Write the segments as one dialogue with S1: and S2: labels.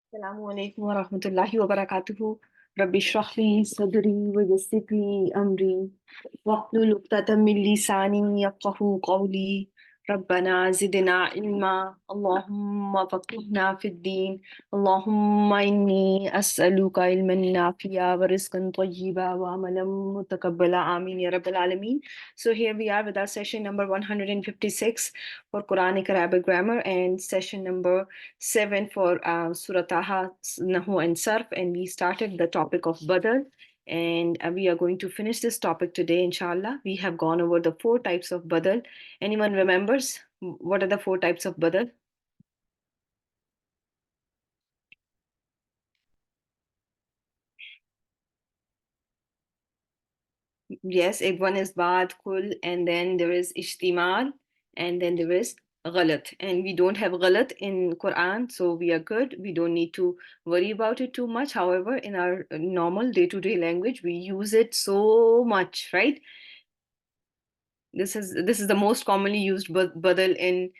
S1: Assalamu alaikum wa rahmatullahi wa barakatuhu. Rabbi shrah li sadri wa yassir li amri wahlul 'uqdatam min lisani yafqahu qawli. ربنا زدنا علما اللهم فقهنا في الدين اللهم إني أسألك علما نافعا ورزقا طيبا وعملا متقبلا آمين يا رب العالمين. So here we are with our session number 156 for Quranic Arabic grammar and session number 7 for Surah Taha, Nahw and Sarf, and we started the topic of Badal. And we are going to finish this topic today, inshallah. We have gone over the 4 types of Badal. Anyone remembers what are the 4 types of Badal? Yes, one is Baad, Kul, and then there is Ishtimal, and then there is Ghalat. And we don't have Ghalat in Quran, so we are good. We don't need to worry about it too much. However, in our normal day-to-day language, we use it so much, right? This is the most commonly used badal in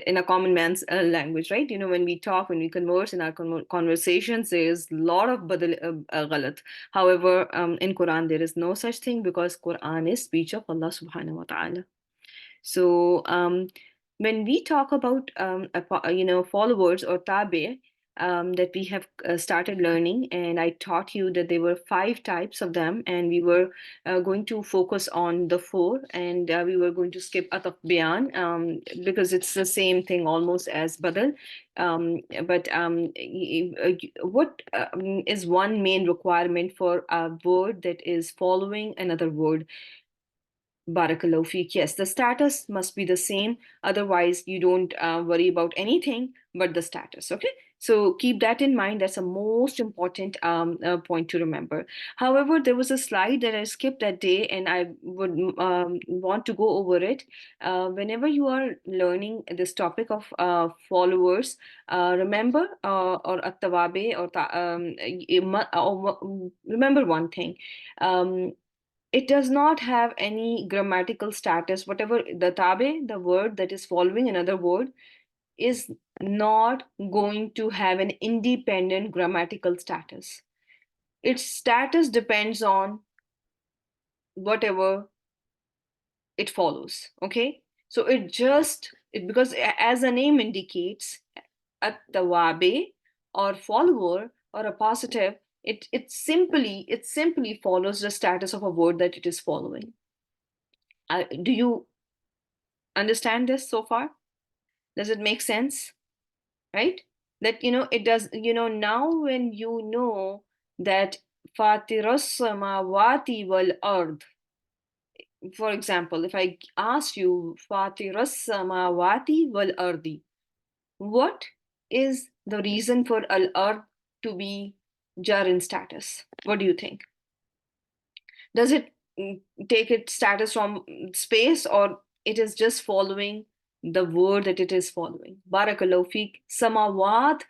S1: in a common man's language, right? When we talk, when we converse in our conversations, there is a lot of badal ghalat. However, in Quran there is no such thing because Quran is speech of Allah subhanahu wa ta'ala. So when we talk about followers or tabe that we have started learning, and I taught you that there were 5 types of them, and we were going to focus on the 4, and we were going to skip ataf bayan because it's the same thing almost as badal. What is one main requirement for a word that is following another word? Barakallahu feek. Yes, the status must be the same. Otherwise, you don't worry about anything but the status. Okay. So keep that in mind. That's a most important point to remember. However, there was a slide that I skipped that day, and I would want to go over it. Whenever you are learning this topic of followers, remember or at-tawabe remember one thing. Um, it does not have any grammatical status. Whatever the tabe, the word that is following another word, is not going to have an independent grammatical status. Its status depends on whatever it follows. Okay, so because as the name indicates, at tawabe or follower or a positive, it simply follows the status of a word that it is following. Do you understand this so far? Does it make sense? Right? That it does. Now when you know that fatiras samawati wal ard, for example, if I ask you fatiras samawati wal ardi, what is the reason for al ard to be jar in status? What do you think? Does it take its status from space, or it is just following the word that it is following? Barakallahu feek. Samawat,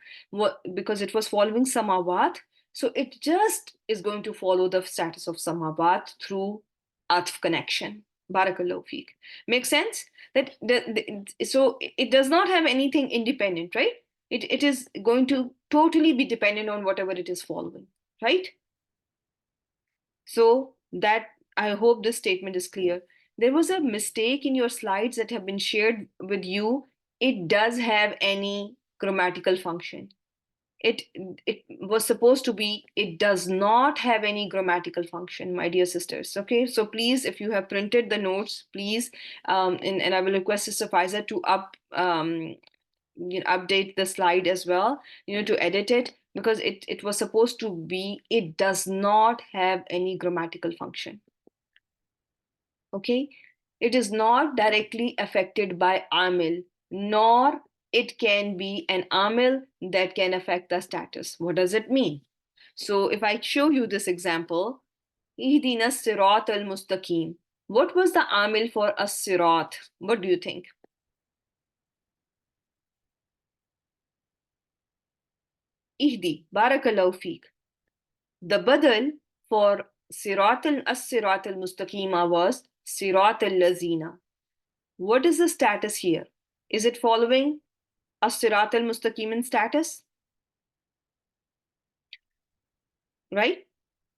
S1: because it was following samawat, so it just is going to follow the status of samawat through atf connection. Barakallahu feek. Makes sense? So it does not have anything independent, right? It is going to totally be dependent on whatever it is following, right? So that, I hope this statement is clear. There was a mistake in your slides that have been shared with you. It does have any grammatical function. It it was supposed to be, it does not have any grammatical function, my dear sisters. Okay, so please, if you have printed the notes, please, and I will request Sister Faiza to update the slide as well, to edit it, because it was supposed to be, it does not have any grammatical function. Okay, it is not directly affected by amil, nor it can be an amil that can affect the status. What does it mean? So if I show you this example, ihdina sirat al mustaqim, what was the amil for as-sirat? What do you think? Ihdi, barakallahu feek. The badal for as-sirat al-mustaqima was sirat al-lazina. What is the status here? Is it following as-sirat al-mustaqim in status, right?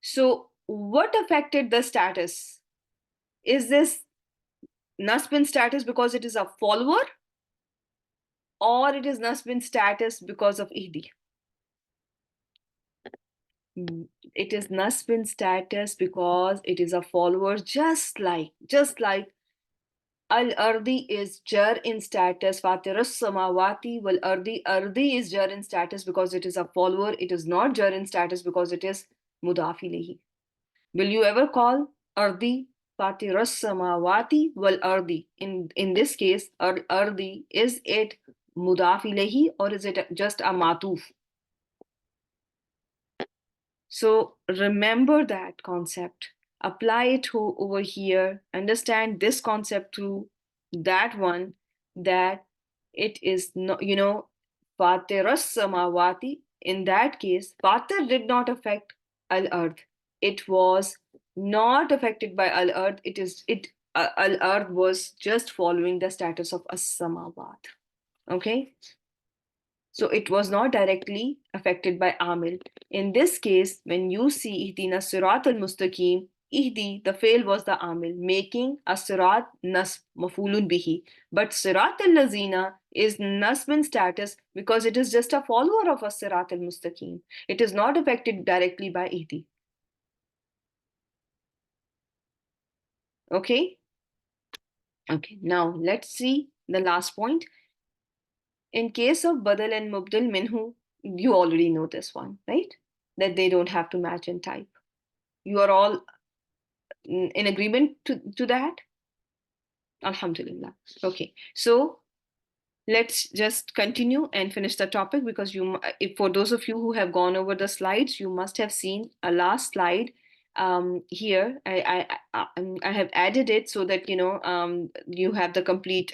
S1: So what affected the status? Is this nasb in status because it is a follower, or it is nasb in status because of ihdi? It is nasb in status because it is a follower, just like al-ardi is jar in status, fatirus samawati wal ardi is jar in status because it is a follower. It is not jar in status because it is mudaf ilayhi. Will you ever call ardi fatirus samawati wal ardi? In this case, ardi, is it mudaf ilayhi or is it just a matuf? So remember that concept, apply it over here, understand this concept through that one, that it is not, Fatiras Samawati. In that case, Fatir did not affect Al Earth. It was not affected by Al Earth. Al Earth was just following the status of As Samawat. Okay? So it was not directly affected by Amil. In this case, when you see Ihdina Sirat al Mustaqim, Ihdi, the fail was the Amil, making a Sirat Nasb Mafulun Bihi. But Sirat al Lazina is Nasb in status because it is just a follower of a Sirat al Mustaqim. It is not affected directly by Ihdi. Okay? Okay, now let's see the last point. In case of Badal and Mubdal Minhu, you already know this one, right? That they don't have to match in type. You are all in agreement to that? Alhamdulillah. Okay, so let's just continue and finish the topic because for those of you who have gone over the slides, you must have seen a last slide here. I have added it so that you have the complete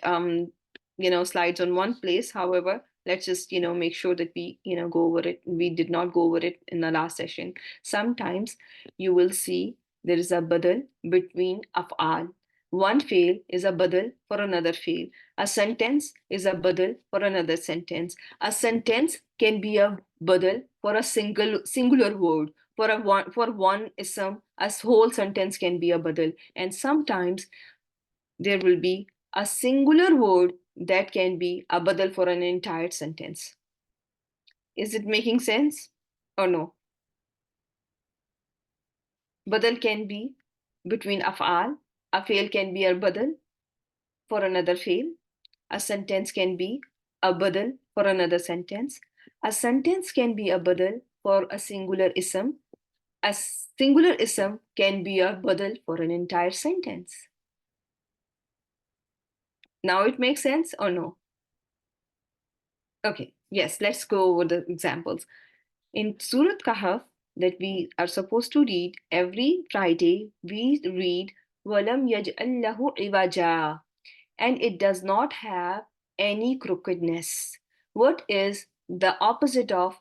S1: slides on one place. However, let's just make sure that we go over it. We did not go over it in the last session. Sometimes you will see there is a badal between af'al. One fail is a badal for another fail. A sentence is a badal for another sentence. A sentence can be a badal for a singular word. For one ism, a whole sentence can be a badal. And sometimes there will be a singular word that can be a badal for an entire sentence. Is it making sense or no? Badal can be between af'al. A fail can be a badal for another fail. A sentence can be a badal for another sentence. A sentence can be a badal for a singular ism. A singular ism can be a badal for an entire sentence. Now it makes sense or no? Okay, yes, let's go over the examples. In Surah Kahf, that we are supposed to read every Friday, we read Walam yaj'al lahu iwaja, and it does not have any crookedness. What is the opposite of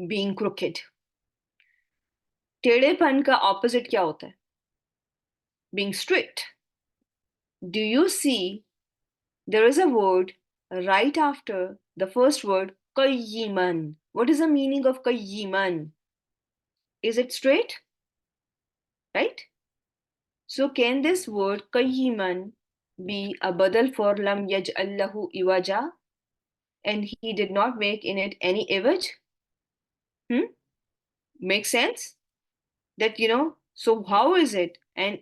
S1: being crooked? टेढ़ेपन का opposite क्या होता है? Being straight. Do you see there is a word right after the first word, qayyiman. What is the meaning of qayyiman? Is it straight? Right? So can this word qayyiman be a badal for lam yaj'al lahu iwaja? And he did not make in it any iwaj? Makes sense? That, so how is it? And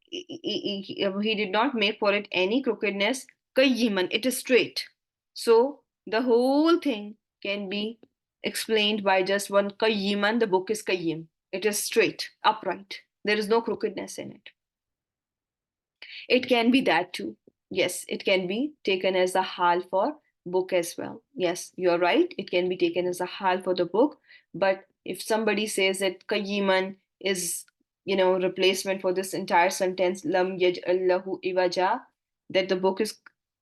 S1: he did not make for it any crookedness. Qayyiman, it is straight. So the whole thing can be explained by just one qayyiman. The book is qayyim. It is straight, upright. There is no crookedness in it. It can be that too. Yes, it can be taken as a hal for book as well. Yes, you're right. It can be taken as a hal for the book. But if somebody says that qayyiman is, replacement for this entire sentence, lam yaj'al lahu iwaja, that the book is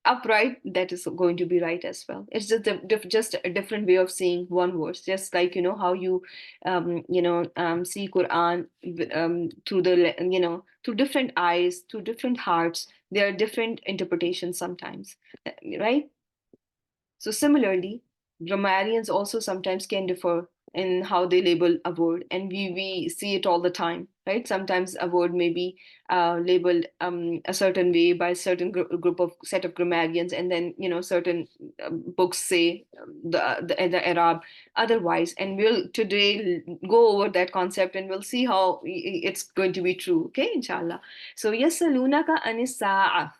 S1: upright, that is going to be right as well. It's just a different way of seeing one verse. Just like how you see Quran through through different eyes, through different hearts. There are different interpretations sometimes, right? So similarly, grammarians also sometimes can differ in how they label a word, and we see it all the time, right? Sometimes a word may be labeled a certain way by a certain group of set of grammarians, and then certain books say the Arab otherwise. And we'll today go over that concept, and we'll see how it's going to be true. Okay, inshallah. So yasalunaka anis sa'a.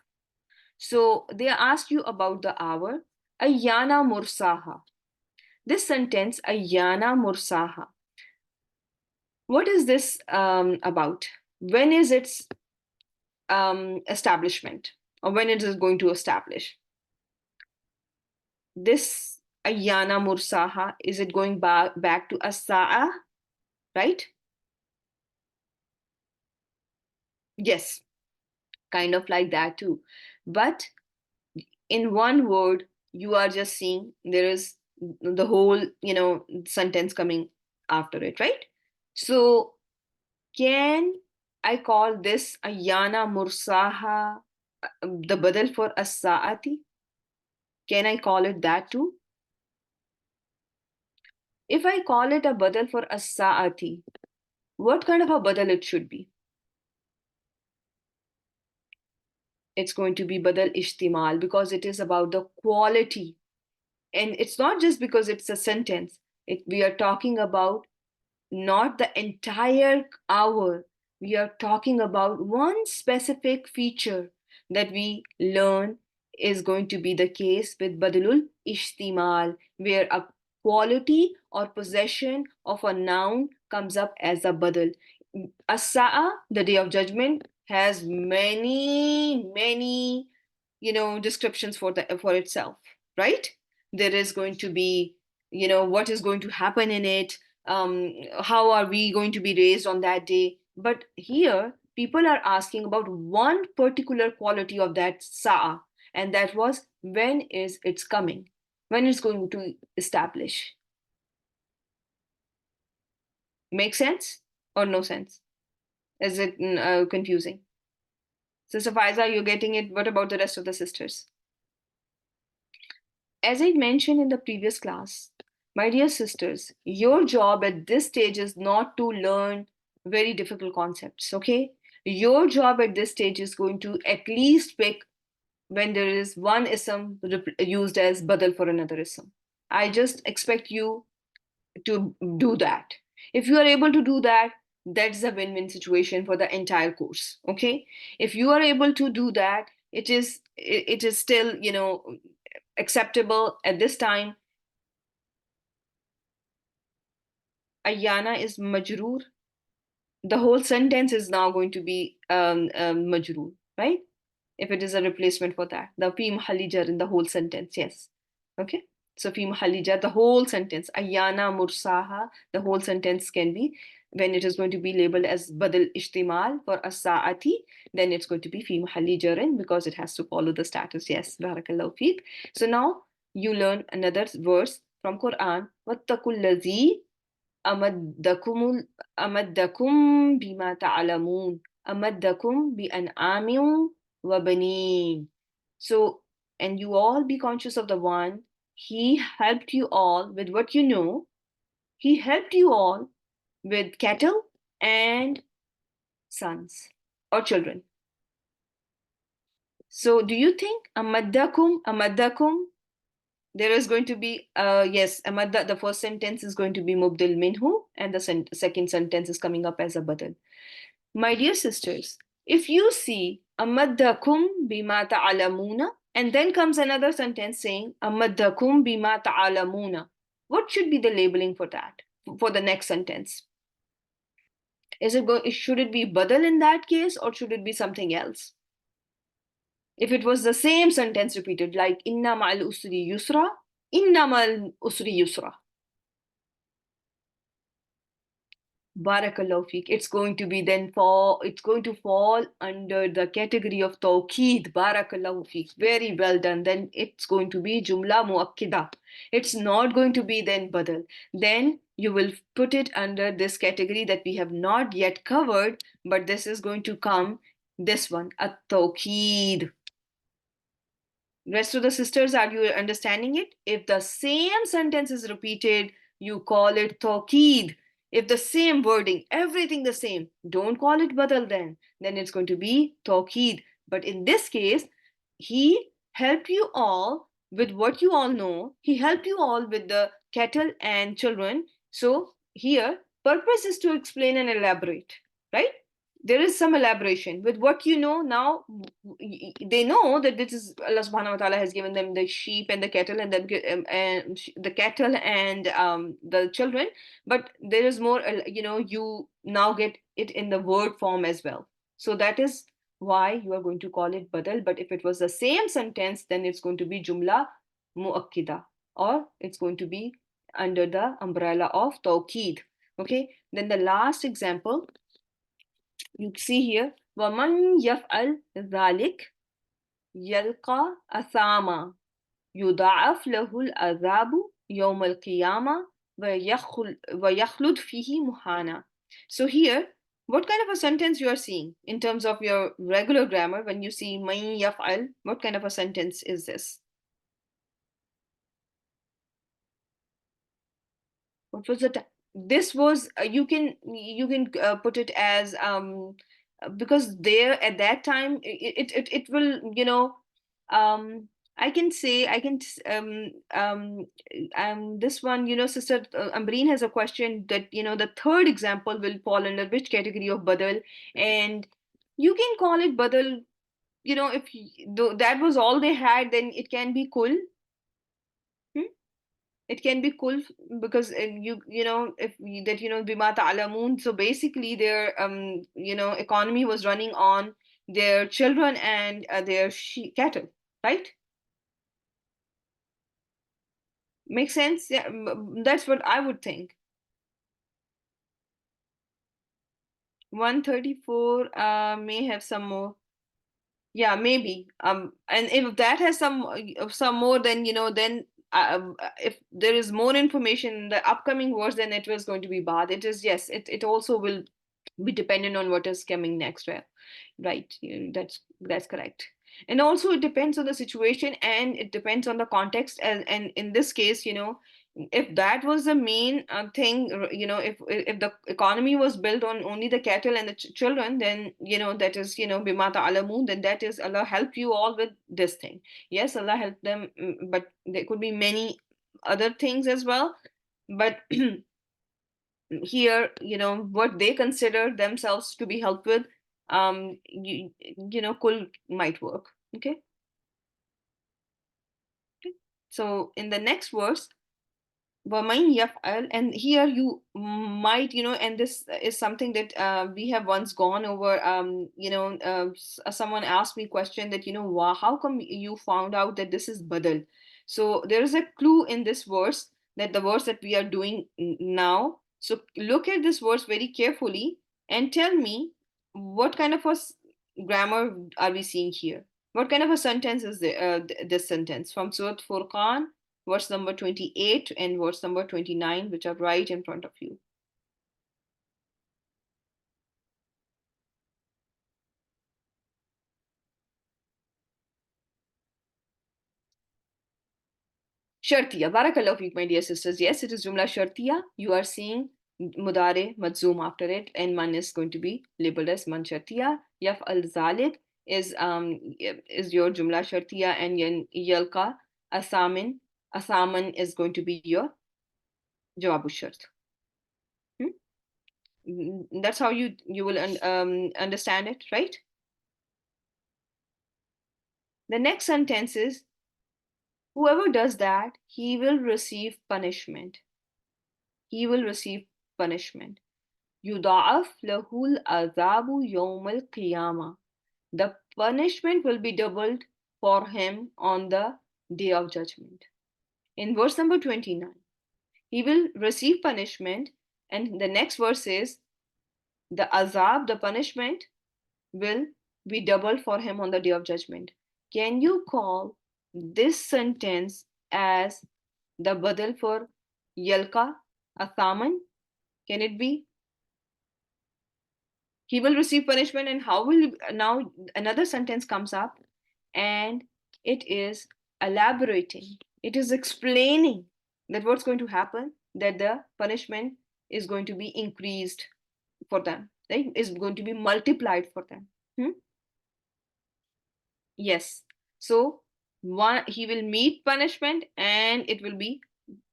S1: So they ask you about the hour. Ayyana mursaha. This sentence, Ayyana mursaha. What is this about? When is its establishment? Or when it is going to establish? This Ayyana mursaha, is it going back to as-sa'a? Right? Yes, kind of like that too. But in one word, you are just seeing there is the whole, sentence coming after it, right? So can I call this Ayana Mursaha the badal for as-sa'ati? Can I call it that too? If I call it a badal for as-sa'ati, what kind of a badal it should be? It's going to be badal ishtimal, because it is about the quality. And it's not just because it's a sentence. We are talking about not the entire hour. We are talking about one specific feature that we learn is going to be the case with Badalul Ishtimal, where a quality or possession of a noun comes up as a Badal. As-Sa'a, the day of judgment, has many descriptions for itself, right? There is going to be what is going to happen in it, how are we going to be raised on that day. But here people are asking about one particular quality of that sa'a, and that was when is it's coming, when it's going to establish. Make sense or no sense? Is it confusing? Sister Faiza, you're getting it. What about the rest of the sisters? As I mentioned in the previous class, my dear sisters, your job at this stage is not to learn very difficult concepts, okay? Your job at this stage is going to at least pick when there is one ism used as badal for another ism. I just expect you to do that. If you are able to do that, that's a win-win situation for the entire course, okay? If you are able to do that, it is still, acceptable at this time. Ayana is majroor. The whole sentence is now going to be majroor, right? If it is a replacement for that, the fi mahalli jar in the whole sentence, yes. Okay. So fi mahalli jar, the whole sentence, Ayana mursaha, the whole sentence can be, when it is going to be labeled as badal ishtimal for as-sa'ati, then it's going to be fi mahalli jarin, because it has to follow the status. Yes, barakallahu feek. So now you learn another verse from Quran. Wattaqul ladzi أمدكم أمدكم بما تعلمون أمدكم بأنعام وبنين. So, and you all be conscious of the one, he helped you all with what you know. He helped you all with cattle and sons or children. So do you think amadakum, there is going to be yes, amadda, the first sentence is going to be mubdil minhu, and the second sentence is coming up as a badal. My dear sisters, if you see amaddakum bima ta'alamuna, and then comes another sentence saying amaddakum bima ta'alamuna, what should be the labeling for that, for the next sentence? Should it be badal in that case, or should it be something else? If it was the same sentence repeated, like inna ma'al usri yusra, inna ma'al usri yusra, barakallahu feek, it's going to fall under the category of tawqeed. Barakallahu feek, very well done. Then it's going to be jumla muakkida. It's not going to be then badal. Then you will put it under this category that we have not yet covered, but this is going to come, this one, at tawqeed. Rest of the sisters, are you understanding it? If the same sentence is repeated, you call it tawqeed. If the same wording, everything the same, don't call it badal then. Then it's going to be tawqeed. But in this case, he helped you all with what you all know. He helped you all with the cattle and children. So here, purpose is to explain and elaborate, right? There is some elaboration with what you know now. They know that this is Allah subhanahu wa ta'ala has given them the sheep and the cattle and the cattle and the children, but there is more, you now get it in the word form as well. So that is why you are going to call it badal. But if it was the same sentence, then it's going to be jumla muakkida, or it's going to be under the umbrella of tawqeed. Okay, then the last example you see here, وَمَنْ يَفْعَلْ ذَلِكَ يَلْقَى أَثَامًا يُضَاعَفْ لَهُ الْعَذَابُ يَوْمَ الْقِيَامَةِ وَيَخْلُدْ فِيهِ مُهَانًا. So here, what kind of a sentence you are seeing in terms of your regular grammar when you see مَنْ يَفْعَلْ? What kind of a sentence is this? What was it? This was you can put it as because there at that time it will I can say I can this one, sister Ambreen has a question that the third example will fall under which category of badal, and you can call it badal. If though that was all they had, then it can be kul. Hmm? It can be cool because if that bima ta'lamun, so basically their economy was running on their children and their cattle, right? Makes sense. Yeah, that's what I would think. 134 may have some more. Yeah, maybe. And if that has some more, then if there is more information in the upcoming words, then it was going to be bad. It is, yes. It also will be dependent on what is coming next. Right. That's correct. And also it depends on the situation and it depends on the context. And in this case, if that was the main thing, if the economy was built on only the cattle and the children, then that is bima ta'lamun, then that is Allah help you all with this thing. Yes, Allah helped them, but there could be many other things as well. But here, what they consider themselves to be helped with, kul might work. Okay. So in the next verse, وَمَنْ يَفْعَلْ, and here you might, and this is something that we have once gone over. Someone asked me a question that, how come you found out that this is badal? So there is a clue in this verse, that the verse that we are doing now. So look at this verse very carefully and tell me what kind of a grammar are we seeing here? What kind of a sentence is this sentence from Surah Furqan, verse number 28 and verse number 29, which are right in front of you? Shartiya. Barakallahu feek, my dear sisters. Yes, it is Jumla Shartiya. You are seeing Mudare Majzoom after it, and man is going to be labeled as Man Shartiya. Yaf al Zalik is your Jumla Shartiya, and Yalka Asamin. Asaman is going to be your Jawabu Shart. That's how you will understand it, right? The next sentence is, whoever does that, he will receive punishment. He will receive punishment. يُضَاعَفْ لَهُ الْعَذَابُ يَوْمَ الْقِيَامَةِ. The punishment will be doubled for him on the day of judgment. In verse number 29, he will receive punishment, and the next verse is, the azab, the punishment, will be doubled for him on the day of judgment. Can you call this sentence as the badal for yalka athaman? Can it be? He will receive punishment, and how will now another sentence comes up, and it is elaborating, it is explaining that what's going to happen, that the punishment is going to be increased for them, right? Is going to be multiplied for them. Hmm? Yes. So one, he will meet punishment and it will be,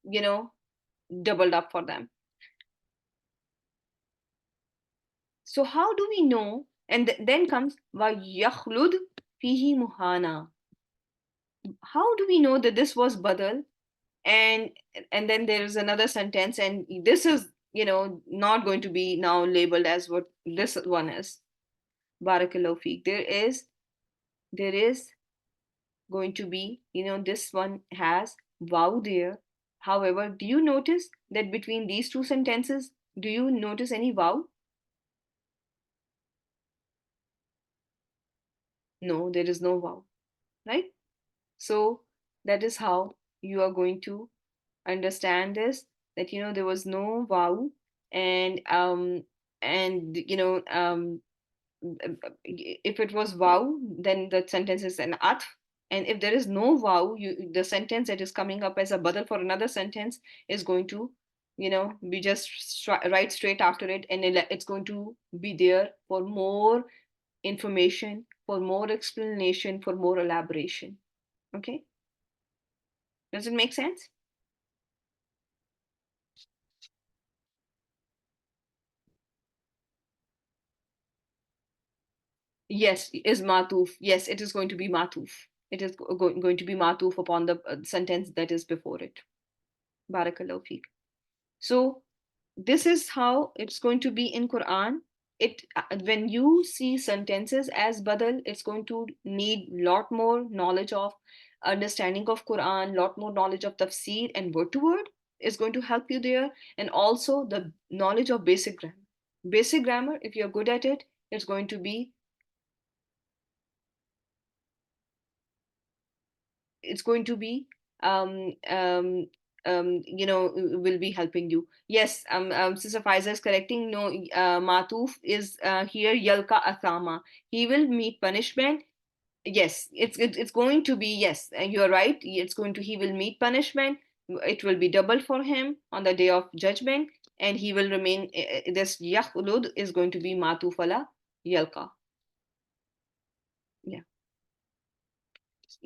S1: you know, doubled up for them. So how do we know? And then comes wa yakhlud fihi muhana. How do we know that this was badal? And then there is another sentence, and this is, not going to be now labeled as what this one is. Barakallahu feek. There is going to be, this one has wow there. However, do you notice that between these two sentences, do you notice any wow? No, there is no wow, right? So that is how you are going to understand this, that there was no wow. And and you know um if it was wow, then the sentence is an atf. And if there is no wow, the sentence that is coming up as a badal for another sentence is going to be just right straight after it, and it's going to be there for more information, for more explanation, for more elaboration. Okay, does it make sense? Yes, is matuf. Yes, it is going to be matuf. It is going to be matuf upon the sentence that is before it. Barakallahu feek. So this is how it's going to be in Quran. When you see sentences as badal, it's going to need lot more knowledge of understanding of Quran, lot more knowledge of tafsir and word to word is going to help you there, and also the knowledge of basic grammar. Basic grammar, if you're good at it, it's going to be it's going to be um, um, will be helping you. Yes, Sister Faiza is correcting. No, Matuf is here Yalka Athama. He will meet punishment. Yes, it's going to be, yes, you're right. It's going to He will meet punishment. It will be double for him on the day of judgment, and he will remain. This Yakhulud is going to be Matufala Yalka. Yeah.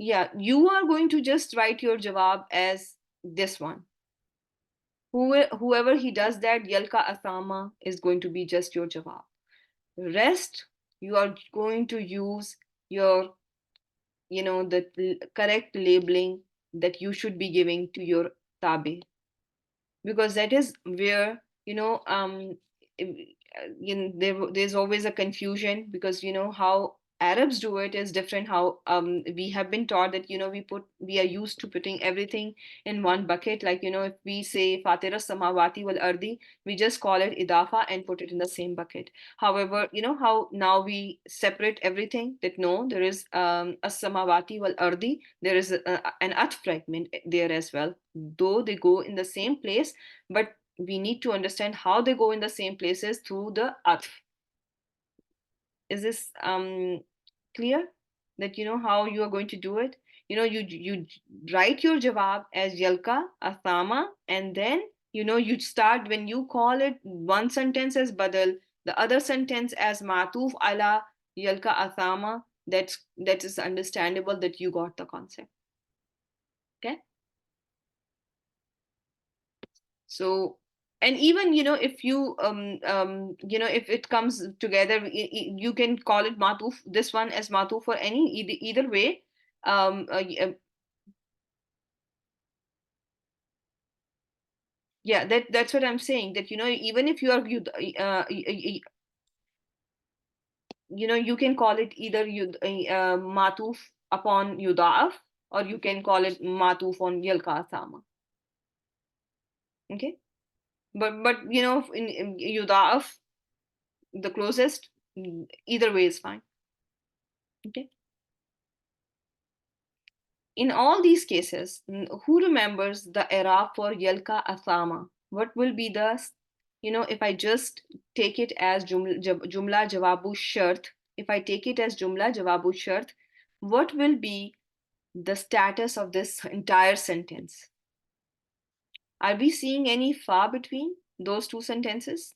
S1: Yeah, you are going to just write your jawab as this one. Whoever he does that, Yalka Asama is going to be just your jawab. Rest, you are going to use your, the correct labeling that you should be giving to your tabi, because that is where there's always a confusion, because how Arabs do it is different. How we have been taught that we are used to putting everything in one bucket. Like if we say Fatira Samawati wal Ardi, we just call it Idafa and put it in the same bucket. However, how now we separate everything, that no, there is a Samawati wal Ardi, there is an At fragment there as well, though they go in the same place, but we need to understand how they go in the same places through the atf. Is this clear, that how you are going to do it? You write your jawab as Yalka Asama, and then you start, when you call it one sentence as Badal, the other sentence as Matuf ala Yalka Asama. That is understandable, that you got the concept. Okay. So, and even if you if it comes together, you can call it matuf, this one as matuf, for any either way. Yeah, that's what I'm saying, that even if you are you can call it either matuf upon yudaf, or you can call it matuf on yalka sama. Okay, but in yudaf, the closest, either way is fine. Okay. In all these cases, who remembers the era for Yelka Asama? What will be the, if I just take it as Jumla Jawabu Shart, if I take it as Jumla Jawabu Shart, what will be the status of this entire sentence. Are we seeing any fa between those two sentences?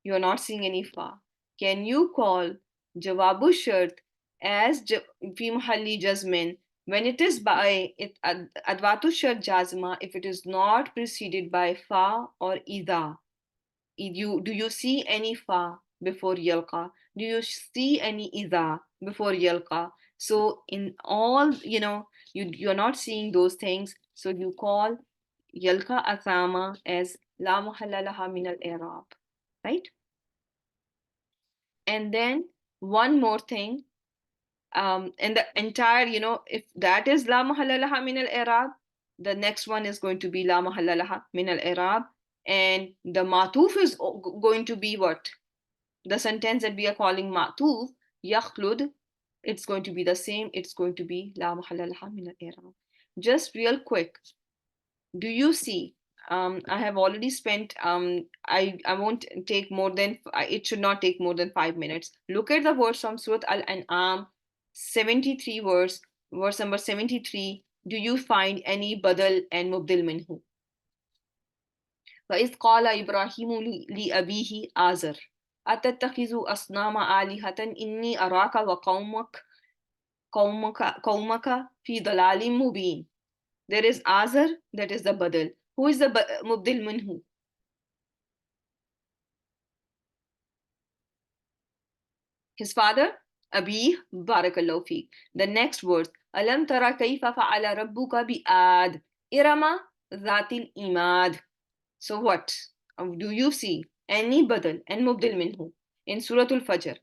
S1: You're not seeing any fa. Can you call jawabu shart as fi mahalli jazmin when it is by it adwatu shart jazma if it is not preceded by fa or ida? Do you see any fa before yalqa? Do you see any ida before yalqa? So in all, you're not seeing those things. So you call yalqa athama as la mahalla laha min al-i'rab, right? And then one more thing, and the entire, if that is la mahalla laha min al-i'rab, the next one is going to be la mahalla laha min al-i'rab, and the matuf is going to be what? The sentence that we are calling matuf, yakhlud, it's going to be the same. It's going to be la mahalla laha min al-i'rab. Just real quick, do you see? I have already spent. I won't take more than. It should not take more than 5 minutes. Look at the verse from Surah Al-An'am, 73 verse number 73. Do you find any badal and mubdil minhu? وَإِذْ قَالَ إِبْرَاهِيمُ لِأَبِيهِ آزَرَ أَتَتَّخِذُ أَصْنَامَ آلِهَةً إِنِّي أَرَاكَ وَقَوْمَكَ فِي ضَلَالٍ مُبِينٍ. There is Azar, that is the badal. Who is the mubdil minhu? His father, Abi, barakallahu fi. The next verse, Alam tara kayfa fa'ala rabbuka bi'ad, irama dhatil imad. So what? Do you see any badal and mubdil minhu in Suratul Fajr?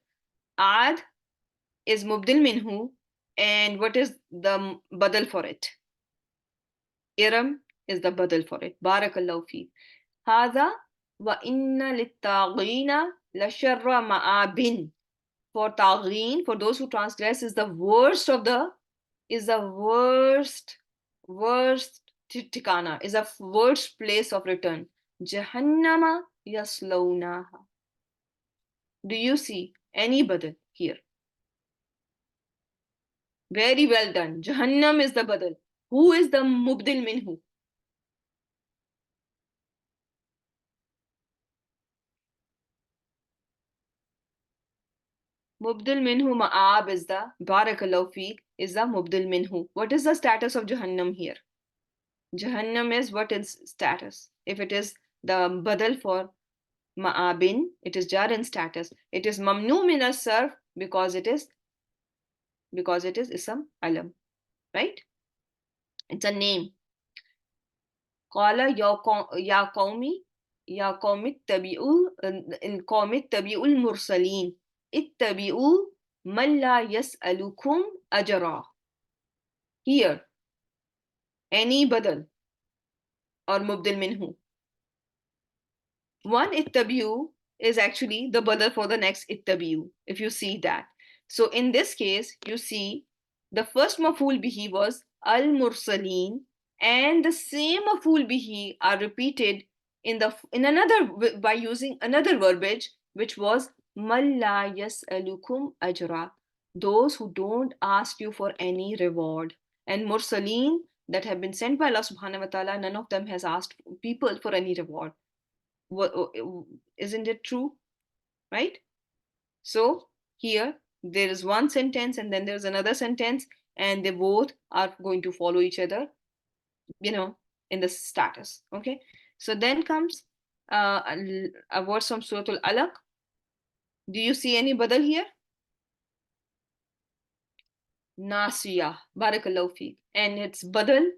S1: Ad is mubdil minhu, and what is the badal for it? Iram is the badal for it. Barakallahu fi. هذا وإن للطاغين لشر مآب. For taghin, for those who transgress, is the worst worst tikana, is a worst place of return. Jahannama yaslawnaha. Do you see any badal here? Very well done. Jahannam is the badal. Who is the mubdil minhu? Mubdil minhu ma'ab is the barakallahu fi is the mubdil minhu. What is the status of Jahannam here? Jahannam is what is status? If it is the badal for ma'abin, it is jar in status. It is mamnu min as-sarf because it is ism alam, right? It's a name. Qala ya qawmi ittabi'u al-mursalin ittabi'u man la yas'alukum ajra. Here, any badal or mubdil minhu. One ittabi'u is actually the badal for the next ittabi'u, if you see that. So in this case, you see the first maf'ul bihi was al-mursaleen, and the same maf'ul bihi are repeated in another by using another verbiage, which was man la yas'alukum ajra, those who don't ask you for any reward. And mursaleen that have been sent by Allah subhanahu wa ta'ala, none of them has asked people for any reward. Isn't it true? Right? So here there is one sentence and then there's another sentence, and they both are going to follow each other, in the status. Okay. So then comes a verse from Surah Al-Alaq. Do you see any badal here? Nasiya, barakallahu fi. And its badal,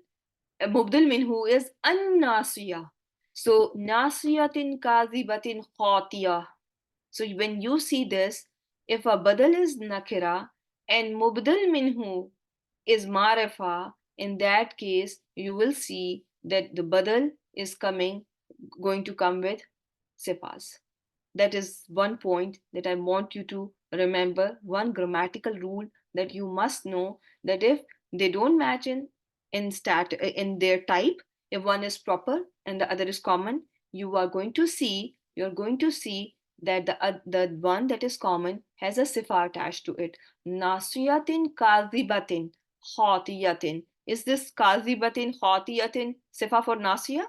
S1: mubdal minhu is an-nasiya. So nasiyatin kazibatin khatiya. So when you see this, if a badal is nakira and mubdal minhu is marifa, in that case you will see that the badal is going to come with sifas. That is one point that I want you to remember, one grammatical rule that you must know, that if they don't match in their type, if one is proper and the other is common, you're going to see that the one that is common has a sifa attached to it. Nasiyatin kazibatin khatiyatin. Is this kazibatin khatiyatin sifa for nasiya?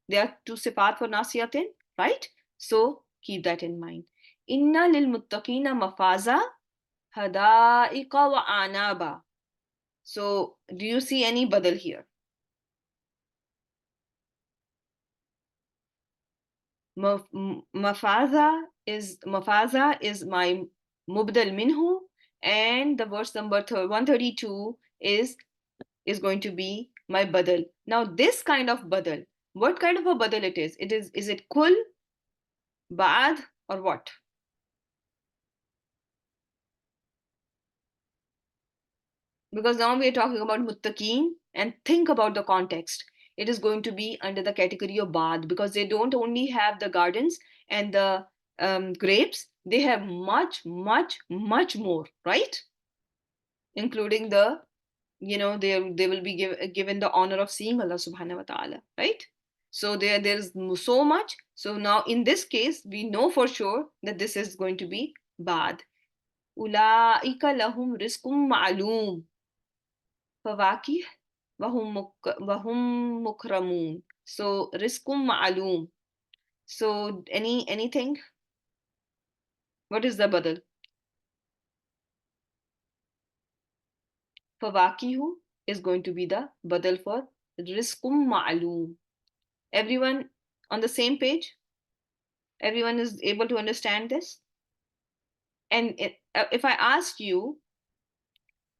S1: There are two sifat for nasiyatin, right? So keep that in mind. Inna lil muttaqina mafaza hada'iqa wa anaba. So do you see any badal here? Mafaza is my mubdal minhu, and the verse number 132 is going to be my badal. Now this kind of badal, what kind of a badal it is? Is it kul, ba'ad, or what? Because now we are talking about muttaqeen, and think about the context. It is going to be under the category of bad, because they don't only have the gardens and the grapes, they have much, much, much more, right? Including the, they will be given the honor of seeing Allah subhanahu wa ta'ala, right? So there's so much. So now in this case, we know for sure that this is going to be bad. Ulaika lahum rizqum ma'loom fawakih wahum mukramun. So rizqum ma'loom. So anything? What is the badal? Fawakihu is going to be the badal for rizqum ma'loom. Everyone on the same page? Everyone is able to understand this? And if I ask you,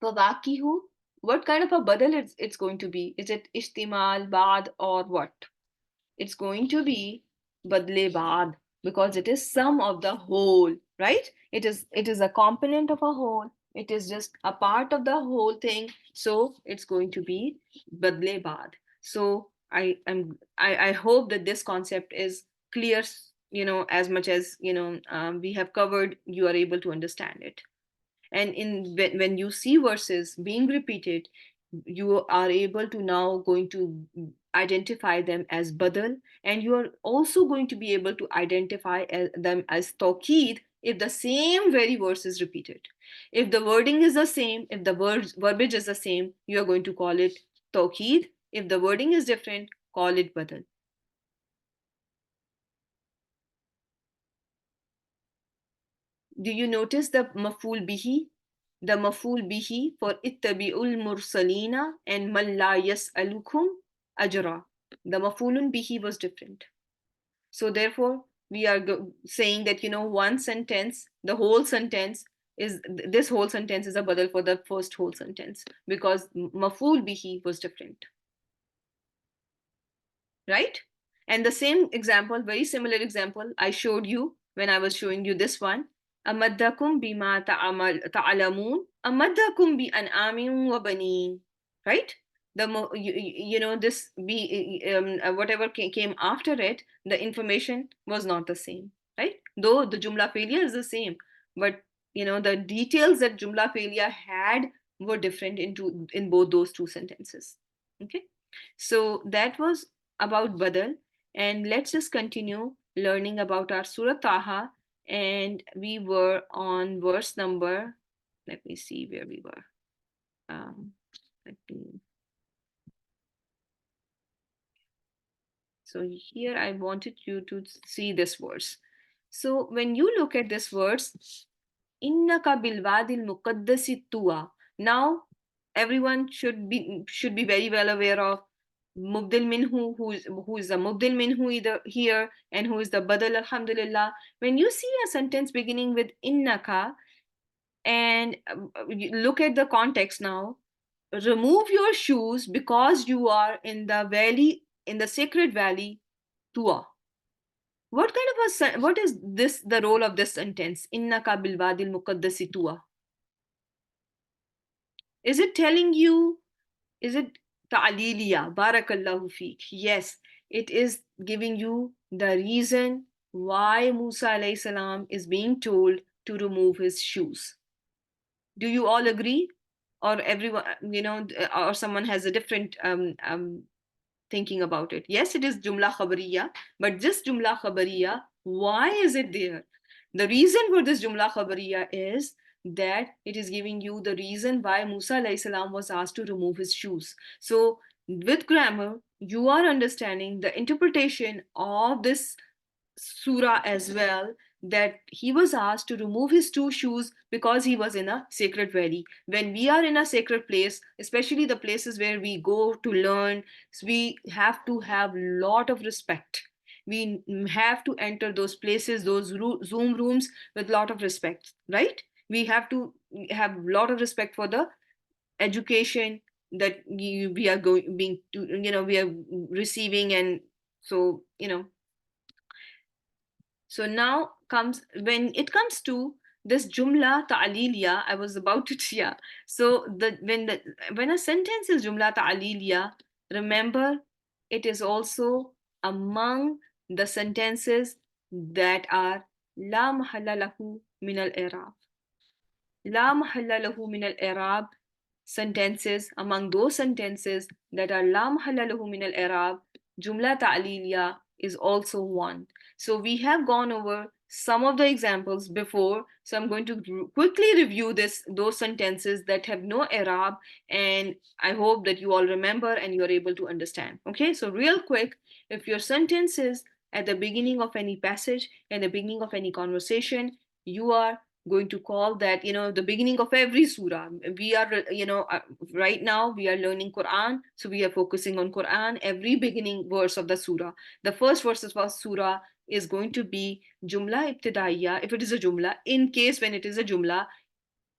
S1: fawakihu, what kind of a badal it's going to be? Is it ishtimal, bad, or what? It's going to be badle baad, because it is some of the whole, right? It is a component of a whole. It is just a part of the whole thing. So it's going to be badle baad. So I hope that this concept is clear, as much as we have covered, you are able to understand it. And when you see verses being repeated, you are able to now going to identify them as badal, and you are also going to be able to identify them as tawqeed if the same very verse is repeated. If the wording is the same, if the verbiage is the same, you are going to call it tawqeed. If the wording is different, call it badal. Do you notice the maful bihi? The maful bihi for ittabi'ul mursalina and man la yas'alukum ajra. The mafulun bihi was different. So therefore, we are saying that, one sentence, the whole sentence this whole sentence is a badal for the first whole sentence, because maful bihi was different. Right? And the same example, very similar example, I showed you when I was showing you this one. أَمَدَّكُمْ بِمَا تَعْلَمُونَ أَمَدَّكُمْ بِأَنْعَامٍ وَبَنِينَ. Right? This whatever came after it, the information was not the same. Right? Though the Jumla failure is the same, but the details that Jumla failure had were different in both those two sentences. Okay? So that was about Badal, and let's just continue learning about our Surah Taha. And we were on verse number, let me see where we were. So here I wanted you to see this verse. So when you look at this verse, Innaka bilwadil muqaddasi tuwa. Now everyone should be very well aware of mubdil minhu, who is the mubdil minhu either here, and who is the badal. Alhamdulillah, when you see a sentence beginning with innaka, and look at the context now, remove your shoes because you are in the valley, in the sacred valley Tua. What is this, the role of this sentence, innaka bilwadil muqaddasi Tua? Is it telling you, is it ta'liliya? Barakallahu feek. Yes, it is giving you the reason why Musa alayhi salam is being told to remove his shoes. Do you all agree? Or everyone, or someone has a different thinking about it? Yes, it is Jumla Khabariya, but this Jumla Khabariya, why is it there? The reason for this Jumla Khabariya is that it is giving you the reason why Musa alayhi salam was asked to remove his shoes. So with grammar, you are understanding the interpretation of this surah as well, that he was asked to remove his two shoes because he was in a sacred valley. When we are in a sacred place, especially the places where we go to learn, we have to have lot of respect. We have to enter those places, those zoom rooms, with lot of respect, right? We have to have a lot of respect for the education that we are going being to, we are receiving. And so, so now comes, when it comes to this jumla ta'liliya, I was about to yeah. So when a sentence is jumla ta'liliya, remember it is also among the sentences that are la mahalla lahu min al-i'rab. La mahalla lahu min al-i'rab sentences, among those sentences that are la mahalla lahu min al-i'rab, jumla ta'liliya is also one. So we have gone over some of the examples before, so I'm going to quickly review those sentences that have no i'rab, and I hope that you all remember and you're able to understand. Okay, so real quick, if your sentence is at the beginning of any passage, at the beginning of any conversation, you are going to call that, the beginning of every surah. We are, right now we are learning Quran, so we are focusing on Quran. Every beginning verse of the surah, the first verses of surah is going to be jumla ibtidaiya. If it is a jumla, in case when it is a jumla,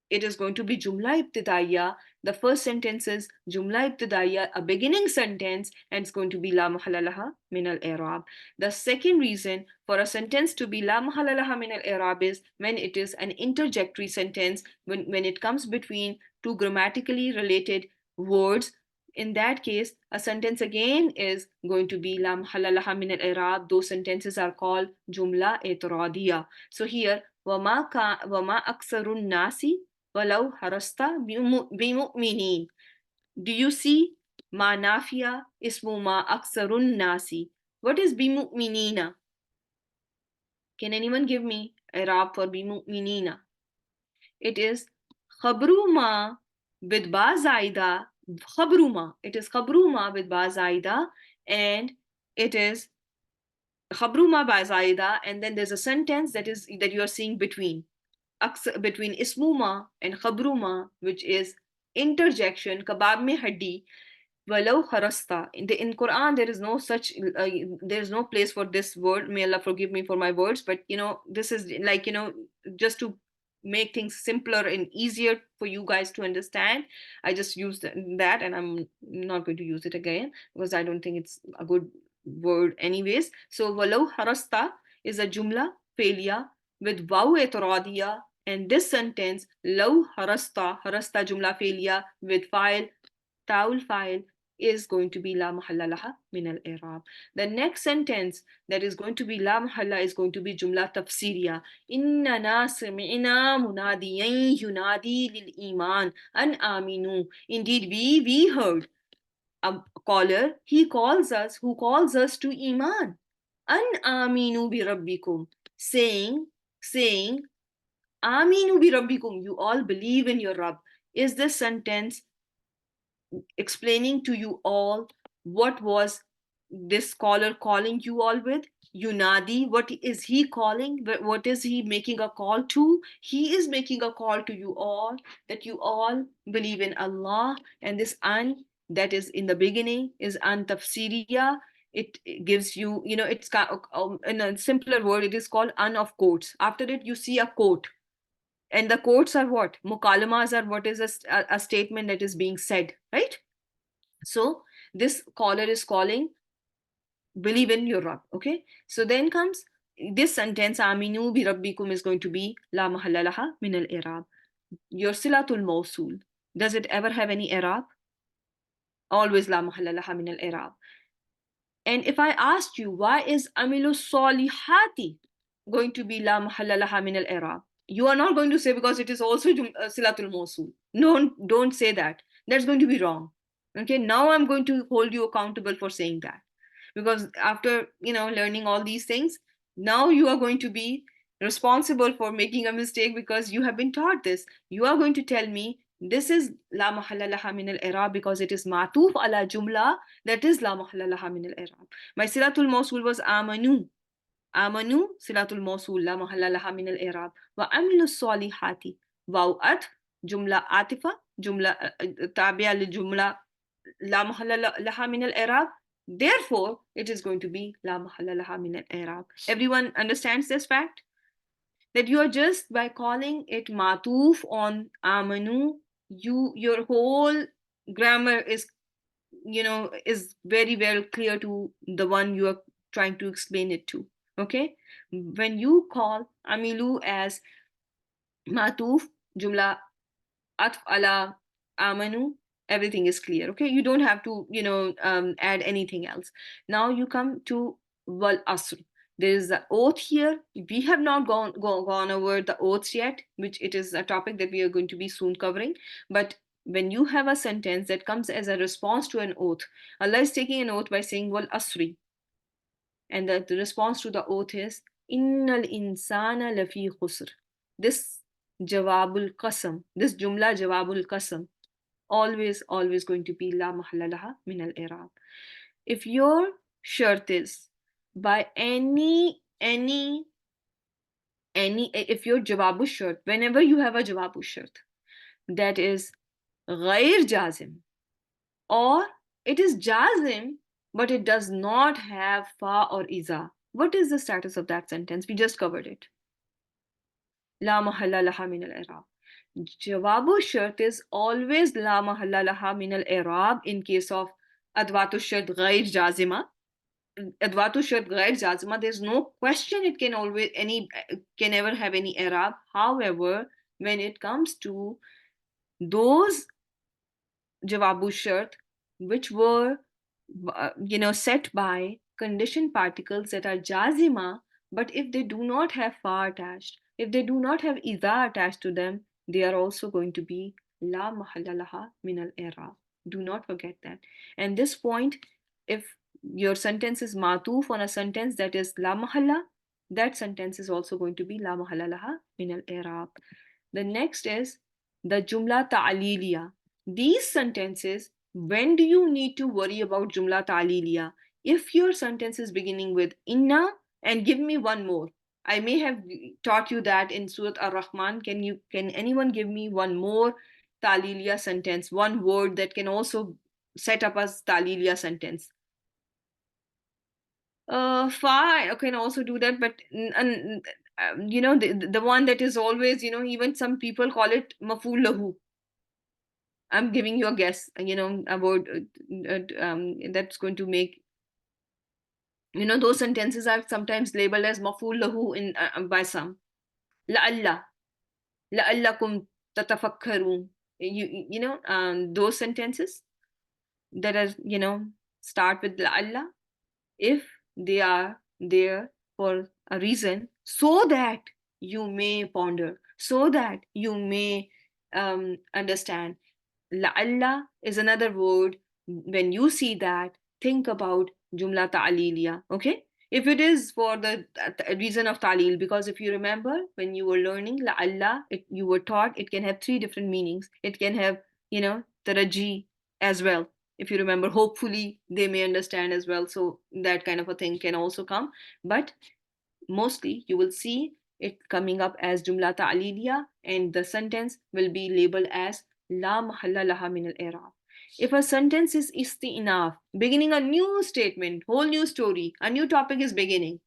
S1: it is going to be jumla ibtidaiya. The first sentence is jumla ibtidaiya, a beginning sentence, and it's going to be la mahalla laha min al-i'rab. The second reason for a sentence to be la mahalla laha min al-i'rab is when it is an interjectory sentence, when it comes between two grammatically related words. In that case, a sentence again is going to be la mahalla laha min al-i'rab. Those sentences are called jumla etradiya. So here, wama aksarun nasi walau harasta bimu'minin. Do you see? Ma nafiya ismu ma aksarun nasi. What is bimu'minina? Can anyone give me a rab for bimu'minina? It is khabru ma with ba zaida. Khabru ma. It is khabru ma with ba zaida, and it is khabru ma ba zaida, and then there's a sentence that you are seeing between ismuma and khabruma, which is interjection, kabab mein haddi, walau kharasta. In Quran, there is no such, there is no place for this word. May Allah forgive me for my words, but this is like, just to make things simpler and easier for you guys to understand, I just used that, and I'm not going to use it again because I don't think it's a good word anyways. So walau harasta is a jumla failure with waw etradiya, and this sentence law harasta jumla failure with file taul file is going to be la mahalla laha min al i'rab. The next sentence that is going to be la mahalla is going to be jumla tafsiriya. Inna sami'na munadiyan yunadi lil iman an aminu. Indeed, we heard a caller. He calls us, who calls us to iman. An aminu bi rabbikum, saying Aminu bi rabbikum, you all believe in your Rabb. Is this sentence explaining to you all what was this caller calling you all with? Yunadi, what is he calling? What is he making a call to? He is making a call to you all that you all believe in Allah, and this an that is in the beginning is an tafsiriya. It gives you, it's in a simpler word, it is called an of quotes. After it, you see a quote, and the quotes are what? Mukalamas are what is a statement that is being said, right? So this caller is calling, believe in your Rabb. Okay. So then comes this sentence, Aminu bi Rabbikum, is going to be La mahalla laha min al i'rab. Your silatul mawsul, does it ever have any i'rab? Always La mahalla laha min al i'rab. And if I asked you, why is Amilu Solihati going to be La mahalla laha min al i'rab? You are not going to say because it is also silatul mawsul. No, don't say that. That's going to be wrong. Okay, now I'm going to hold you accountable for saying that, because after learning all these things, now you are going to be responsible for making a mistake because you have been taught this. You are going to tell me this is la mahalla laha min al-i'rab because it is matuf ala jumla that is la mahalla laha min al-i'rab. My silatul mawsul was amanu. Amanu silatul mawsul la mahalla laha min al-i'rab. Wa amilu salihati. Waw at jumla atifa jumla tabi'a li jumla la mahalla laha min al-i'rab. Therefore, it is going to be la mahalla laha min al-i'rab. Everyone understands this fact? That you are just by calling it matuf on amanu, your whole grammar is very well clear to the one you are trying to explain it to. Okay, when you call amilu as matuf jumla atf ala amanu, everything is clear. Okay, you don't have to add anything else. Now you come to wal asr. There is the oath here. We have not gone over the oaths yet, which it is a topic that we are going to be soon covering. But when you have a sentence that comes as a response to an oath, Allah is taking an oath by saying wal asri, and the response to the oath is innal insana lafi khusr. This jawabul qasam, this jumla jawabul qasam, always going to be la mahalla laha min al i'rab. If your shart is by any if your jawabu shart, whenever you have a jawabu shart that is ghair jazim, or it is jazim but it does not have fa or iza, what is the status of that sentence? We just covered it. La mahalla laha min al-i'rab. Jawabu shart is always la mahalla laha min al-i'rab in case of adwatu shart ghair jazima. Adwatu shart ghair jazima, there's no question it can ever have any i'rab. However, when it comes to those jawabu shart which were set by condition particles that are jazima, but if they do not have fa attached, if they do not have iza attached to them, they are also going to be la mahalla laha min al-i'rab. Do not forget that. And this point, if your sentence is matuf on a sentence that is la mahalla, that sentence is also going to be la mahalla laha min al-i'rab. The next is the jumla ta'aliliya. These sentences, when do you need to worry about jumla ta'aliliya? If your sentence is beginning with inna, and give me one more. I may have taught you that in Surah Ar-Rahman. Can anyone give me one more ta'aliliya sentence, one word that can also set up as ta'aliliya sentence? Fa can also do that, but the one that is always, even some people call it maful lahu. I'm giving you a guess, a word that's going to make, those sentences are sometimes labeled as maful lahu in by some. La'alla, la'allakum tatafakkarun. Those sentences that are, start with la'alla, if they are there for a reason, so that you may ponder, so that you may understand. La'alla is another word. When you see that, think about jumla ta'aliliya. Okay, if it is for the reason of ta'lil, because if you remember when you were learning la'alla, you were taught it can have three different meanings. It can have taraji as well. If you remember, hopefully they may understand as well, so that kind of a thing can also come. But mostly you will see it coming up as jumla ta'liliya, and the sentence will be labeled as la mahalla laha min al-i'rab. If a sentence is isti'naf, beginning a new statement, whole new story, a new topic is beginning,